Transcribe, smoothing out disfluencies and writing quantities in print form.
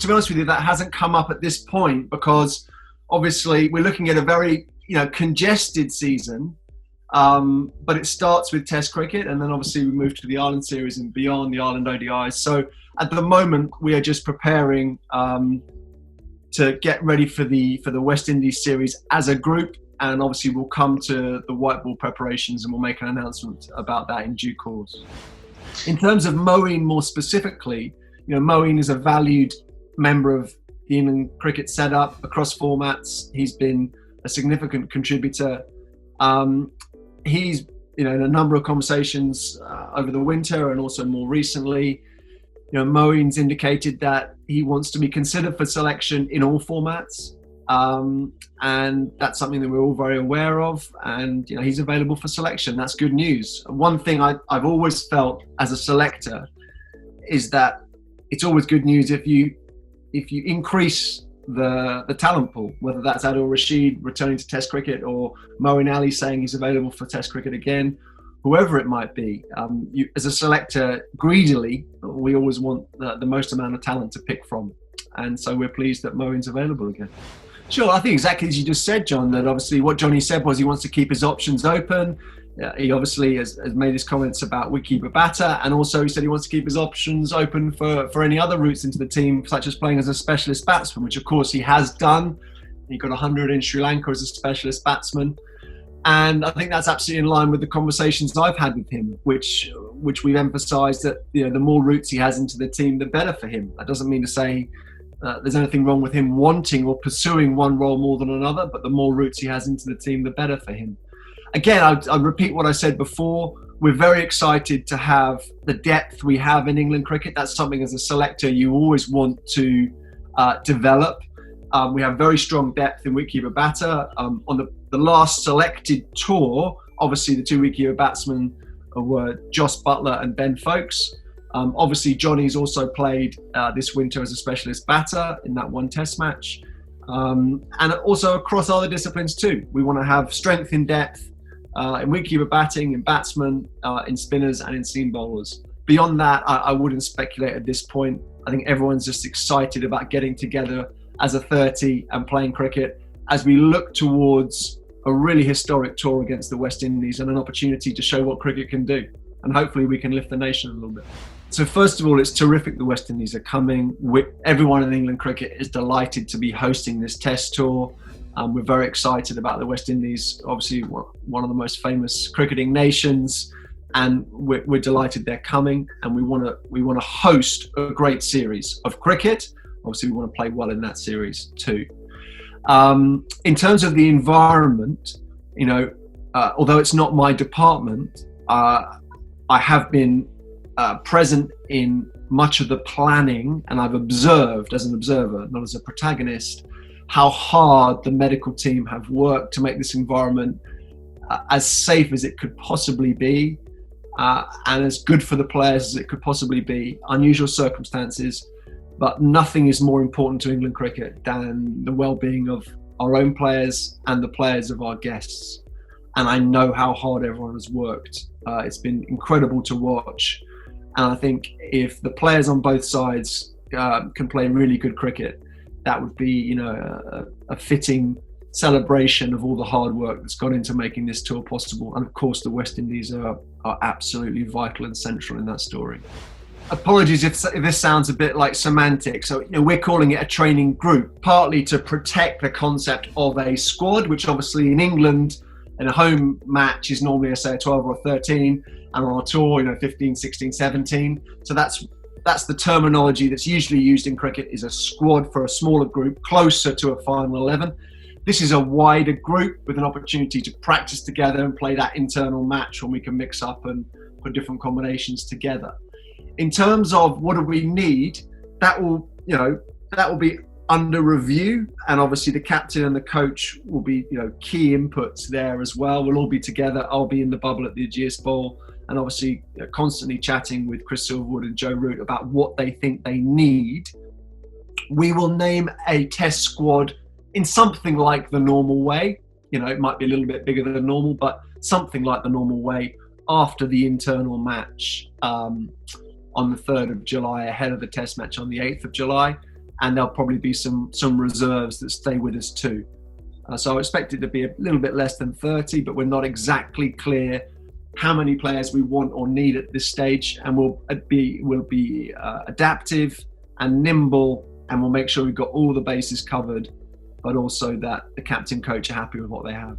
to be honest with you, that hasn't come up at this point because obviously we're looking at a very, congested season. But it starts with Test cricket, and then obviously we move to the Ireland series and beyond the Ireland ODIs. So at the moment, we are just preparing to get ready for the West Indies series as a group, and obviously we'll come to the white ball preparations and we'll make an announcement about that in due course. In terms of Moeen more specifically, Moeen is a valued member of the England cricket setup across formats. He's been a significant contributor. He's, in a number of conversations over the winter and also more recently, Moeen's indicated that he wants to be considered for selection in all formats. And that's something that we're all very aware of. And, he's available for selection. That's good news. One thing I've always felt as a selector is that it's always good news if you increase the talent pool, whether that's Adil Rashid returning to Test cricket or Moeen Ali saying he's available for Test cricket again, whoever it might be. As a selector, greedily, we always want the most amount of talent to pick from. And so we're pleased that Moeen's available again. Sure, I think exactly as you just said, John, that obviously what Johnny said was he wants to keep his options open. He obviously has made his comments about wicketkeeper batter, and also he said he wants to keep his options open for any other routes into the team, such as playing as a specialist batsman, which of course he has done. He got 100 in Sri Lanka as a specialist batsman. And I think that's absolutely in line with the conversations I've had with him, which we've emphasised that the more routes he has into the team, the better for him. That doesn't mean to say there's anything wrong with him wanting or pursuing one role more than another, but the more routes he has into the team, the better for him. Again, I repeat what I said before. We're very excited to have the depth we have in England cricket. That's something as a selector you always want to develop. We have very strong depth in wicketkeeper batter. On the last selected tour, obviously the two wicketkeeper batsmen were Jos Buttler and Ben Foakes. Obviously, Johnny's also played this winter as a specialist batter in that one Test match. And also across other disciplines too. We want to have strength in depth in wicketkeeper batting, in batsmen, in spinners and in seam bowlers. Beyond that, I wouldn't speculate at this point. I think everyone's just excited about getting together as a 30 and playing cricket as we look towards a really historic tour against the West Indies and an opportunity to show what cricket can do. And hopefully we can lift the nation a little bit. So first of all, it's terrific the West Indies are coming. Everyone in England cricket is delighted to be hosting this Test tour. We're very excited about the West Indies, obviously one of the most famous cricketing nations, and we're delighted they're coming. And we want to host a great series of cricket. Obviously, we want to play well in that series too. In terms of the environment, although it's not my department, I have been present in much of the planning, and I've observed as an observer, not as a protagonist, how hard the medical team have worked to make this environment as safe as it could possibly be, and as good for the players as it could possibly be. Unusual circumstances, but nothing is more important to England cricket than the well-being of our own players and the players of our guests. And I know how hard everyone has worked. It's been incredible to watch. And I think if the players on both sides can play really good cricket, that would be, a fitting celebration of all the hard work that's gone into making this tour possible. And of course, the West Indies are absolutely vital and central in that story. Apologies if this sounds a bit like semantics. So, we're calling it a training group, partly to protect the concept of a squad, which obviously in England, in a home match is normally, say, a 12 or 13, and on a tour, 15, 16, 17. So that's the terminology that's usually used in cricket, is a squad for a smaller group, closer to a final 11. This is a wider group with an opportunity to practice together and play that internal match when we can mix up and put different combinations together. In terms of what do we need, that will be under review, and obviously the captain and the coach will be, key inputs there as well. We'll all be together. I'll be in the bubble at the Ageas Bowl, and obviously constantly chatting with Chris Silverwood and Joe Root about what they think they need. We will name a test squad in something like the normal way. It might be a little bit bigger than normal, but something like the normal way after the internal match on the 3rd of July, ahead of the test match on the 8th of July. and there'll probably be some reserves that stay with us too. So I expect it to be a little bit less than 30, but we're not exactly clear how many players we want or need at this stage, and we'll be adaptive and nimble, and we'll make sure we've got all the bases covered, but also that the captain coach are happy with what they have.